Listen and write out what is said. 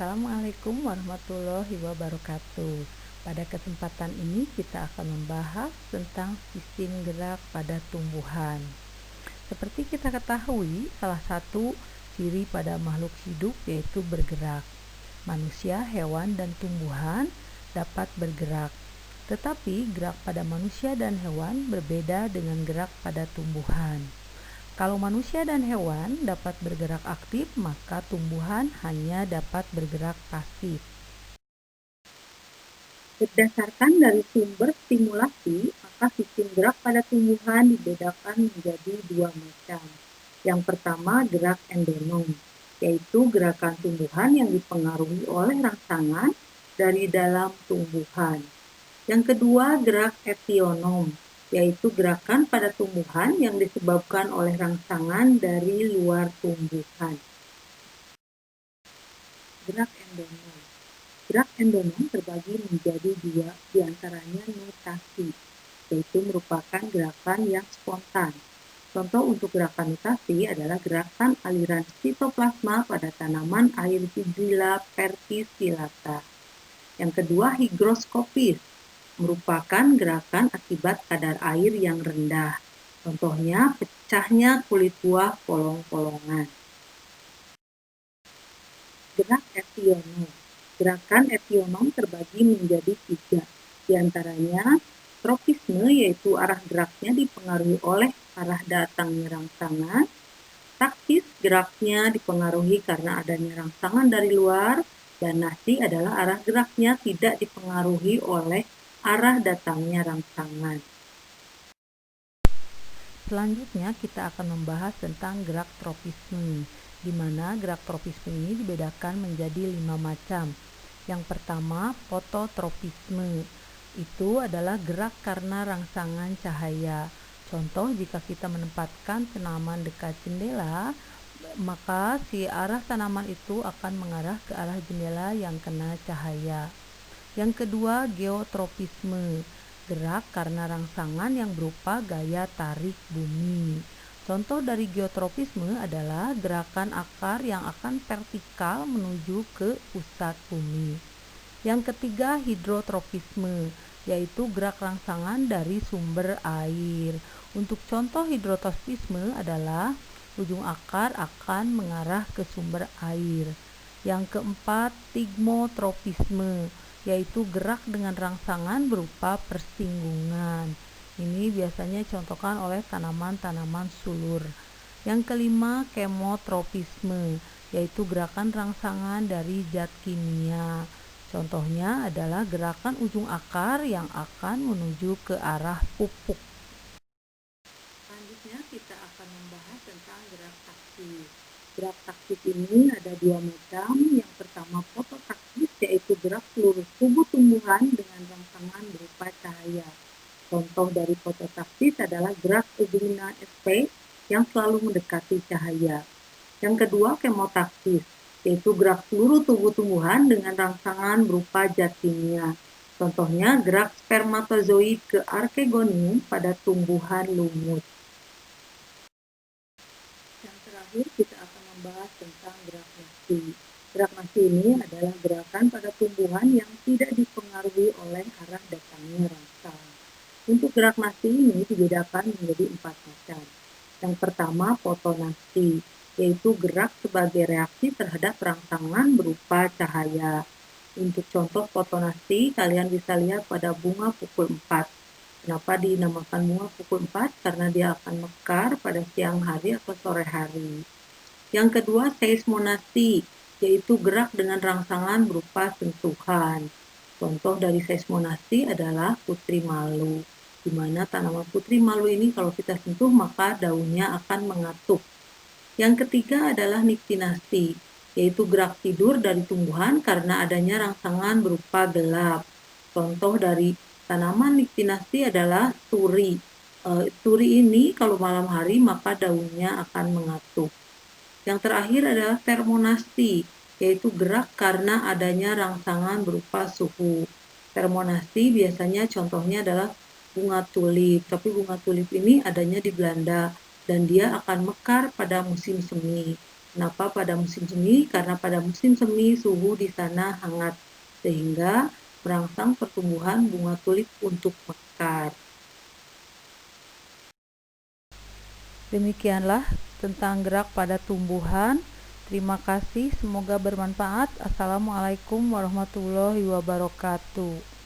Assalamualaikum warahmatullahi wabarakatuh. Pada kesempatan ini kita akan membahas tentang sistem gerak pada tumbuhan. Seperti kita ketahui, salah satu ciri pada makhluk hidup yaitu bergerak. Manusia, hewan, dan tumbuhan dapat bergerak. Tetapi gerak pada manusia dan hewan berbeda dengan gerak pada tumbuhan. Kalau manusia dan hewan dapat bergerak aktif, maka tumbuhan hanya dapat bergerak pasif. Berdasarkan dari sumber stimulasi, maka sistem gerak pada tumbuhan dibedakan menjadi dua macam. Yang pertama, gerak endonom, yaitu gerakan tumbuhan yang dipengaruhi oleh rangsangan dari dalam tumbuhan. Yang kedua, gerak etionom, yaitu gerakan pada tumbuhan yang disebabkan oleh rangsangan dari luar tumbuhan. Gerak endonom. Gerak endonom terbagi menjadi dua, diantaranya notasi, yaitu merupakan gerakan yang spontan. Contoh untuk gerakan notasi adalah gerakan aliran sitoplasma pada tanaman air Hydrilla verticillata. Yang kedua, higroskopis, merupakan gerakan akibat kadar air yang rendah. Contohnya, pecahnya kulit buah polong-polongan. Gerak etionom. Gerakan etionom terbagi menjadi tiga, diantaranya tropisme, yaitu arah geraknya dipengaruhi oleh arah datangnya rangsangan. Taktis, geraknya dipengaruhi karena adanya rangsangan dari luar, dan nasi adalah arah geraknya tidak dipengaruhi oleh arah datangnya rangsangan. Selanjutnya kita akan membahas tentang gerak tropisme, di mana gerak tropisme ini dibedakan menjadi 5 macam. Yang pertama, fototropisme. Itu adalah gerak karena rangsangan cahaya. Contoh, jika kita menempatkan tanaman dekat jendela, maka si arah tanaman itu akan mengarah ke arah jendela yang kena cahaya. Yang kedua, geotropisme. Gerak karena rangsangan yang berupa gaya tarik bumi. Contoh dari geotropisme adalah gerakan akar yang akan vertikal menuju ke pusat bumi. Yang ketiga, hidrotropisme, yaitu gerak rangsangan dari sumber air. Untuk contoh hidrotropisme adalah ujung akar akan mengarah ke sumber air. Yang keempat, tigmotropisme, yaitu gerak dengan rangsangan berupa persinggungan. Ini biasanya contohkan oleh tanaman-tanaman sulur. Yang kelima, kemotropisme, yaitu gerakan rangsangan dari zat kimia. Contohnya adalah gerakan ujung akar yang akan menuju ke arah pupuk. Selanjutnya kita akan membahas tentang gerak taktis. Gerak taktis ini ada dua macam. Yang pertama, fototaktis, yaitu gerak seluruh tubuh tumbuhan dengan rangsangan berupa cahaya. Contoh dari fototaktis adalah gerak Euglena sp yang selalu mendekati cahaya. Yang kedua, kemotaktis, yaitu gerak seluruh tubuh tumbuhan dengan rangsangan berupa zat kimia. Contohnya gerak spermatozoid ke archegonium pada tumbuhan lumut. Yang terakhir kita akan membahas tentang gerak nasi. Gerak nasi ini adalah gerakan pada tumbuhan yang tidak dipengaruhi oleh arah datangnya rangsang. Untuk gerak nasi ini dibedakan menjadi 4 macam. Yang pertama, fotonasti, yaitu gerak sebagai reaksi terhadap rangsangan berupa cahaya. Untuk contoh fotonasti, kalian bisa lihat pada bunga pukul 4. Kenapa dinamakan bunga pukul 4? Karena dia akan mekar pada siang hari atau sore hari. Yang kedua, seismonasti, yaitu gerak dengan rangsangan berupa sentuhan. Contoh dari seismonasti adalah putri malu, di mana tanaman putri malu ini kalau kita sentuh maka daunnya akan mengatup. Yang ketiga adalah niktinasti, yaitu gerak tidur dari tumbuhan karena adanya rangsangan berupa gelap. Contoh dari tanaman niktinasti adalah turi. Turi ini kalau malam hari maka daunnya akan mengatup. Yang terakhir adalah termonasti, yaitu gerak karena adanya rangsangan berupa suhu. Termonasti biasanya contohnya adalah bunga tulip, tapi bunga tulip ini adanya di Belanda dan dia akan mekar pada musim semi. Kenapa pada musim semi? Karena pada musim semi suhu di sana hangat, sehingga merangsang pertumbuhan bunga tulip untuk mekar. Demikianlah tentang gerak pada tumbuhan. Terima kasih, semoga bermanfaat. Assalamualaikum warahmatullahi wabarakatuh.